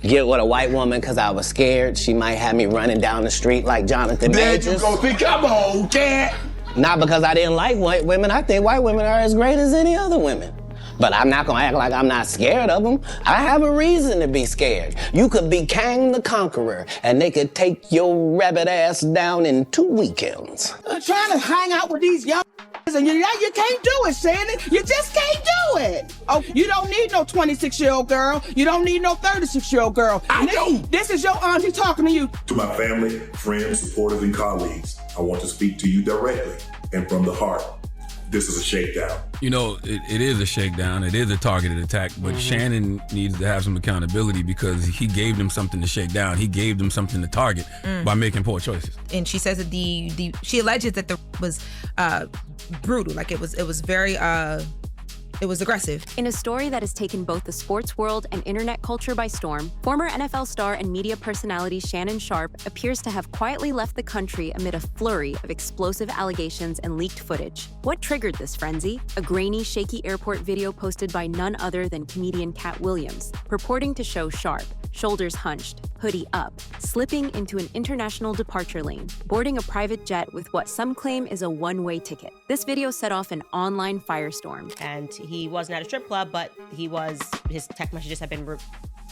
get with a white woman because I was scared she might have me running down the street like Jonathan Majors. There you go. Come on, Katt. Not because I didn't like white women. I think white women are as great as any other women. But I'm not gonna act like I'm not scared of them. I have a reason to be scared. You could be Kang the Conqueror, and they could take your rabbit ass down in 2 weekends. I'm trying to hang out with these young and you can't do it, Shannon. You just can't do it. Oh, you don't need no 26-year-old girl. You don't need no 36-year-old girl. I do. This is your auntie talking to you. To my family, friends, supporters, and colleagues, I want to speak to you directly and from the heart. This is a shakedown. You know, it is a shakedown. It is a targeted attack, but Shannon needs to have some accountability because he gave them something to shake down. He gave them something to target by making poor choices. And she says that she alleges that the was brutal. Like it was very it was aggressive. In a story that has taken both the sports world and internet culture by storm, former NFL star and media personality Shannon Sharpe appears to have quietly left the country amid a flurry of explosive allegations and leaked footage. What triggered this frenzy? A grainy, shaky airport video posted by none other than comedian Katt Williams, purporting to show Sharpe, shoulders hunched, hoodie up, slipping into an international departure lane, boarding a private jet with what some claim is a one-way ticket. This video set off an online firestorm. And he wasn't at a strip club, but his text messages have been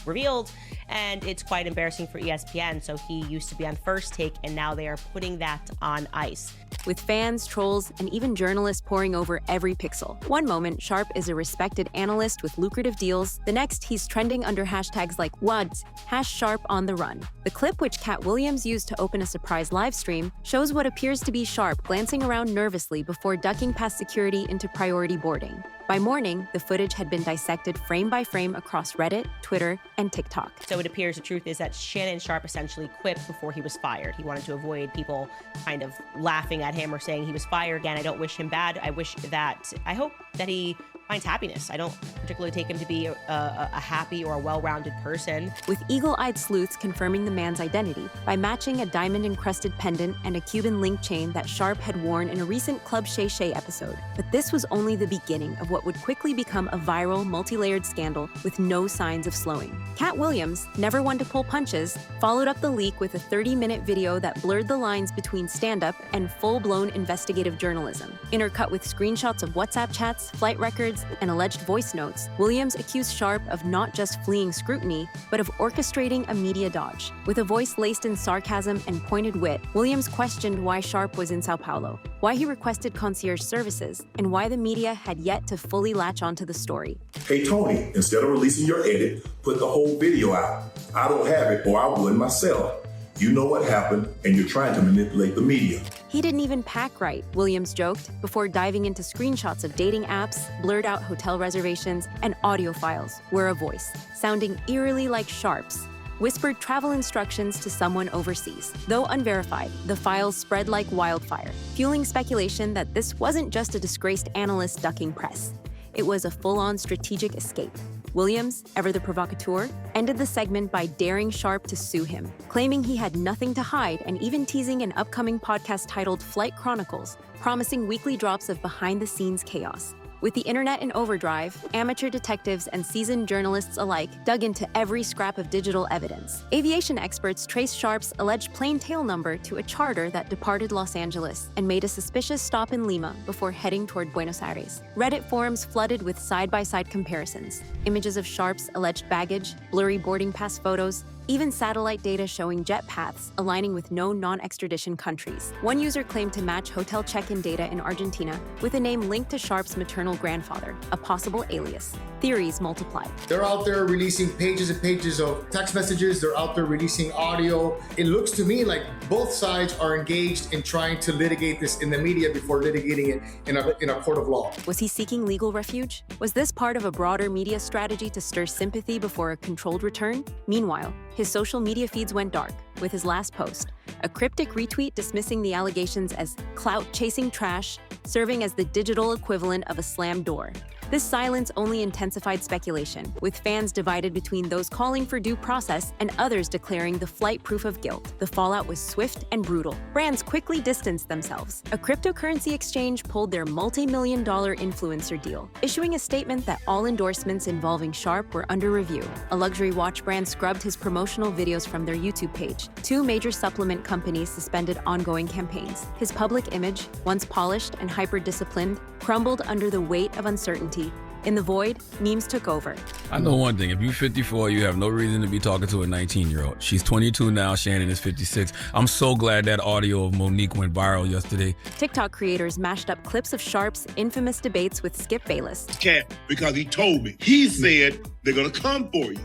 revealed, and it's quite embarrassing for ESPN. So he used to be on First Take, and now they are putting that on ice. With fans, trolls, and even journalists poring over every pixel. One moment, Sharpe is a respected analyst with lucrative deals. The next, he's trending under hashtags like WADS, #Sharpe on the run. The clip, which Katt Williams used to open a surprise live stream, shows what appears to be Sharpe glancing around nervously before ducking past security into priority boarding. By morning, the footage had been dissected frame by frame across Reddit, Twitter, and TikTok. So it appears the truth is that Shannon Sharpe essentially quit before he was fired. He wanted to avoid people kind of laughing at him or saying he was fired. Again, I don't wish him bad. I hope that he finds happiness. I don't particularly take him to be a happy or a well-rounded person. With eagle-eyed sleuths confirming the man's identity by matching a diamond-encrusted pendant and a Cuban link chain that Sharpe had worn in a recent Club Shay Shay episode. But this was only the beginning of what would quickly become a viral, multi-layered scandal with no signs of slowing. Katt Williams, never one to pull punches, followed up the leak with a 30-minute video that blurred the lines between stand-up and full-blown investigative journalism. Intercut with screenshots of WhatsApp chats, flight records, and alleged voice notes, Williams accused Sharpe of not just fleeing scrutiny, but of orchestrating a media dodge. With a voice laced in sarcasm and pointed wit, Williams questioned why Sharpe was in Sao Paulo, why he requested concierge services, and why the media had yet to fully latch onto the story. Hey, Tony, instead of releasing your edit, put the whole video out. I don't have it, or I wouldn't myself. You know what happened, and you're trying to manipulate the media. He didn't even pack right, Williams joked, before diving into screenshots of dating apps, blurred out hotel reservations, and audio files where a voice, sounding eerily like Sharpe's, whispered travel instructions to someone overseas. Though unverified, the files spread like wildfire, fueling speculation that this wasn't just a disgraced analyst ducking press. It was a full-on strategic escape. Williams, ever the provocateur, ended the segment by daring Sharpe to sue him, claiming he had nothing to hide and even teasing an upcoming podcast titled Flight Chronicles, promising weekly drops of behind-the-scenes chaos. With the internet in overdrive, amateur detectives and seasoned journalists alike dug into every scrap of digital evidence. Aviation experts traced Sharpe's alleged plane tail number to a charter that departed Los Angeles and made a suspicious stop in Lima before heading toward Buenos Aires. Reddit forums flooded with side-by-side comparisons, images of Sharpe's alleged baggage, blurry boarding pass photos, even satellite data showing jet paths aligning with no non-extradition countries. One user claimed to match hotel check-in data in Argentina with a name linked to Sharpe's maternal grandfather, a possible alias. Theories multiplied. They're out there releasing pages and pages of text messages. They're out there releasing audio. It looks to me like both sides are engaged in trying to litigate this in the media before litigating it in a court of law. Was he seeking legal refuge? Was this part of a broader media strategy to stir sympathy before a controlled return? Meanwhile, his social media feeds went dark with his last post, a cryptic retweet dismissing the allegations as clout-chasing trash, serving as the digital equivalent of a slammed door. This silence only intensified speculation, with fans divided between those calling for due process and others declaring the flight proof of guilt. The fallout was swift and brutal. Brands quickly distanced themselves. A cryptocurrency exchange pulled their multi-million-dollar influencer deal, issuing a statement that all endorsements involving Sharpe were under review. A luxury watch brand scrubbed his promotional videos from their YouTube page. 2 major supplement companies suspended ongoing campaigns. His public image, once polished and hyper-disciplined, crumbled under the weight of uncertainty. In the void, memes took over. I know one thing. If you're 54, you have no reason to be talking to a 19-year-old. She's 22 now. Shannon is 56. I'm so glad that audio of Monique went viral yesterday. TikTok creators mashed up clips of Sharpe's infamous debates with Skip Bayless. Katt, because he told me. He said they're gonna come for you.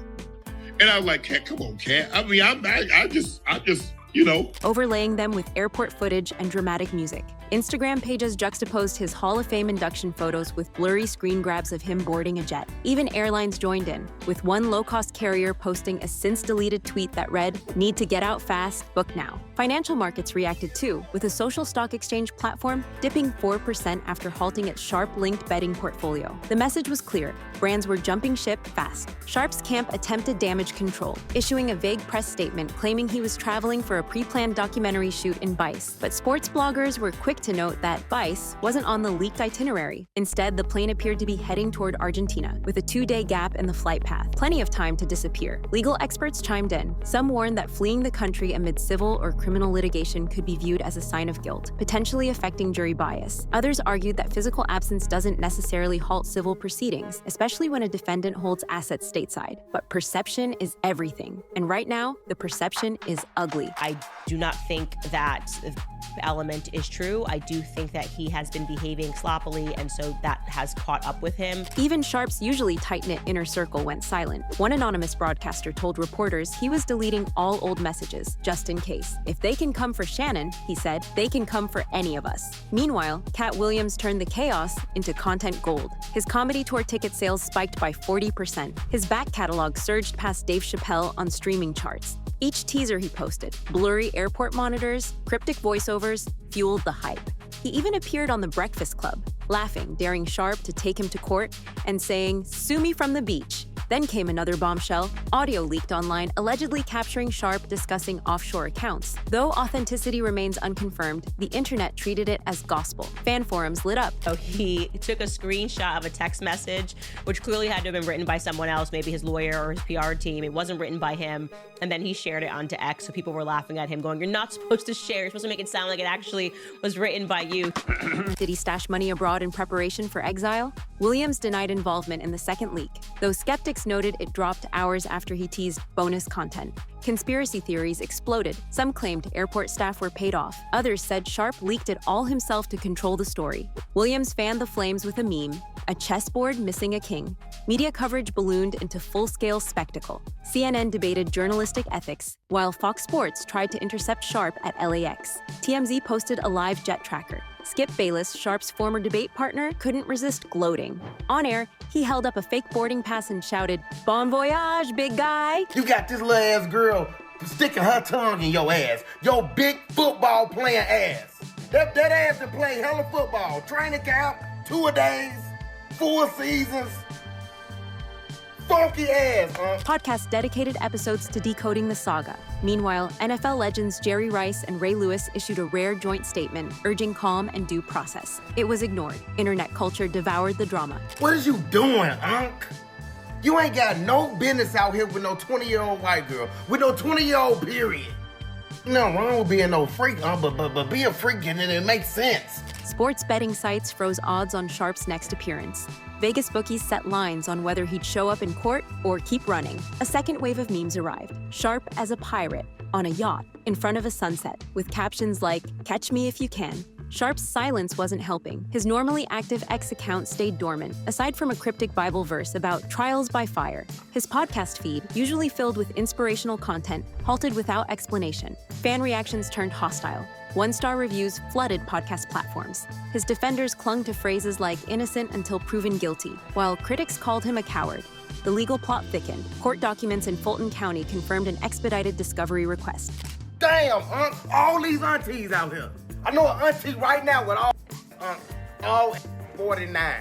And I was like, Katt, come on, Katt. I mean, I just, you know. Overlaying them with airport footage and dramatic music. Instagram pages juxtaposed his Hall of Fame induction photos with blurry screen grabs of him boarding a jet. Even airlines joined in, with one low-cost carrier posting a since-deleted tweet that read, "Need to get out fast, book now." Financial markets reacted too, with a social stock exchange platform dipping 4% after halting its Sharpe-linked betting portfolio. The message was clear. Brands were jumping ship fast. Sharpe's camp attempted damage control, issuing a vague press statement claiming he was traveling for a pre-planned documentary shoot in Vice. But sports bloggers were quick to note that Vice wasn't on the leaked itinerary. Instead, the plane appeared to be heading toward Argentina, with a 2-day gap in the flight path. Plenty of time to disappear. Legal experts chimed in. Some warned that fleeing the country amid civil or criminal litigation could be viewed as a sign of guilt, potentially affecting jury bias. Others argued that physical absence doesn't necessarily halt civil proceedings, especially when a defendant holds assets stateside. But perception is everything. And right now, the perception is ugly. I do not think that element is true. I do think that he has been behaving sloppily, and so that has caught up with him. Even Sharpe's usually tight-knit inner circle went silent. One anonymous broadcaster told reporters he was deleting all old messages, just in case. If they can come for Shannon, he said, they can come for any of us. Meanwhile, Katt Williams turned the chaos into content gold. His comedy tour ticket sales spiked by 40%. His back catalog surged past Dave Chappelle on streaming charts. Each teaser he posted, blurry airport monitors, cryptic voiceovers, fueled the hype. He even appeared on The Breakfast Club, laughing, daring Sharpe to take him to court, and saying, "Sue me from the beach." Then came another bombshell, audio leaked online allegedly capturing Sharpe discussing offshore accounts. Though authenticity remains unconfirmed, the internet treated it as gospel. Fan forums lit up. So he took a screenshot of a text message, which clearly had to have been written by someone else, maybe his lawyer or his PR team. It wasn't written by him. And then he shared it onto X, so people were laughing at him, going, "You're not supposed to share. You're supposed to make it sound like it actually was written by you." Did he stash money abroad in preparation for exile? Williams denied involvement in the second leak, though skeptics noted it dropped hours after he teased bonus content. Conspiracy theories exploded. Some claimed airport staff were paid off. Others said Sharpe leaked it all himself to control the story. Williams fanned the flames with a meme, a chessboard missing a king. Media coverage ballooned into full-scale spectacle. CNN debated journalistic ethics, while Fox Sports tried to intercept Sharpe at LAX. TMZ posted a live jet tracker. Skip Bayless, Sharpe's former debate partner, couldn't resist gloating. On air, he held up a fake boarding pass and shouted, "Bon voyage, big guy!" You got this little ass girl sticking her tongue in your ass. Your big football playing ass. That ass that play hella football. Training camp, 2-a-days, 4 seasons. Funky ass, huh? Podcast dedicated episodes to decoding the saga. Meanwhile, NFL legends Jerry Rice and Ray Lewis issued a rare joint statement urging calm and due process. It was ignored. Internet culture devoured the drama. What is you doing, Unc? You ain't got no business out here with no 20-year-old white girl. With no 20-year-old period. No wrong with being no freak, but be a freak and it makes sense. Sports betting sites froze odds on Sharpe's next appearance. Vegas bookies set lines on whether he'd show up in court or keep running. A second wave of memes arrived. Sharpe as a pirate, on a yacht, in front of a sunset, with captions like, "Catch me if you can." Sharpe's silence wasn't helping. His normally active X account stayed dormant, aside from a cryptic Bible verse about trials by fire. His podcast feed, usually filled with inspirational content, halted without explanation. Fan reactions turned hostile. One-star reviews flooded podcast platforms. His defenders clung to phrases like innocent until proven guilty, while critics called him a coward. The legal plot thickened. Court documents in Fulton County confirmed an expedited discovery request. Damn, Unc, all these aunties out here. I know an auntie right now with all 49.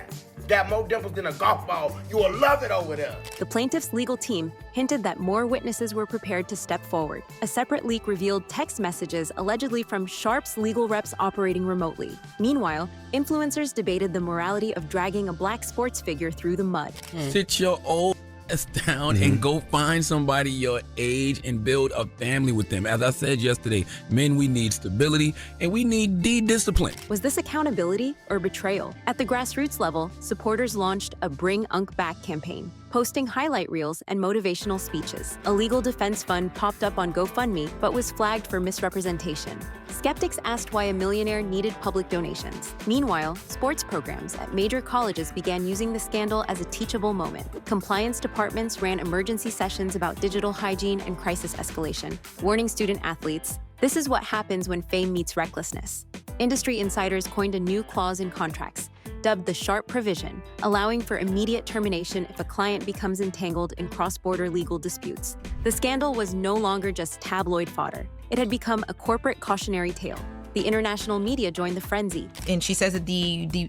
got more dimples than a golf ball. You will love it over there. The plaintiff's legal team hinted that more witnesses were prepared to step forward. A separate leak revealed text messages allegedly from Sharpe's legal reps operating remotely. Meanwhile, influencers debated the morality of dragging a black sports figure through the mud. Sit your old ass down and go find somebody your age and build a family with them. As I said yesterday, men, we need stability and we need discipline. Was this accountability or betrayal? At the grassroots level, supporters launched a Bring Unc Back campaign, posting highlight reels and motivational speeches. A legal defense fund popped up on GoFundMe, but was flagged for misrepresentation. Skeptics asked why a millionaire needed public donations. Meanwhile, sports programs at major colleges began using the scandal as a teachable moment. Compliance departments ran emergency sessions about digital hygiene and crisis escalation, warning student athletes, "This is what happens when fame meets recklessness." Industry insiders coined a new clause in contracts, dubbed the Sharpe provision, allowing for immediate termination if a client becomes entangled in cross-border legal disputes. The scandal was no longer just tabloid fodder. It had become a corporate cautionary tale. The international media joined the frenzy. And she says that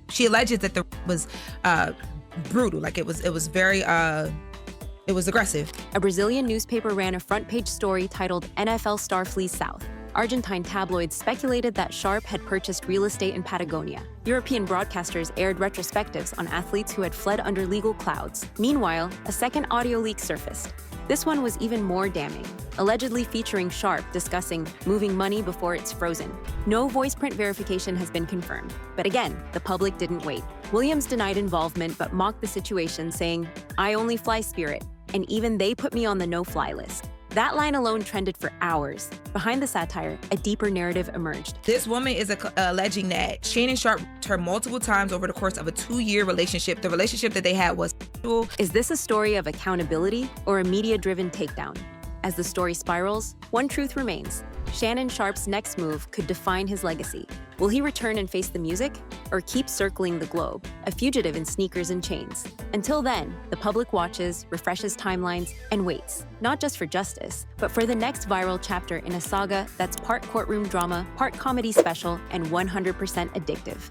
she alleges that the was brutal, like it was very it was aggressive. A Brazilian newspaper ran a front-page story titled "NFL Star Flees South." Argentine tabloids speculated that Sharpe had purchased real estate in Patagonia. European broadcasters aired retrospectives on athletes who had fled under legal clouds. Meanwhile, a second audio leak surfaced. This one was even more damning, allegedly featuring Sharpe discussing moving money before it's frozen. No voice print verification has been confirmed, but again, the public didn't wait. Williams denied involvement but mocked the situation, saying, "I only fly Spirit, and even they put me on the no-fly list." That line alone trended for hours. Behind the satire, a deeper narrative emerged. This woman is alleging that Shannon Sharpe raped her multiple times over the course of a 2-year relationship. The relationship that they had was sexual. Is this a story of accountability or a media-driven takedown? As the story spirals, one truth remains. Shannon Sharpe's next move could define his legacy. Will he return and face the music, or keep circling the globe, a fugitive in sneakers and chains? Until then, the public watches, refreshes timelines, and waits, not just for justice, but for the next viral chapter in a saga that's part courtroom drama, part comedy special, and 100% addictive.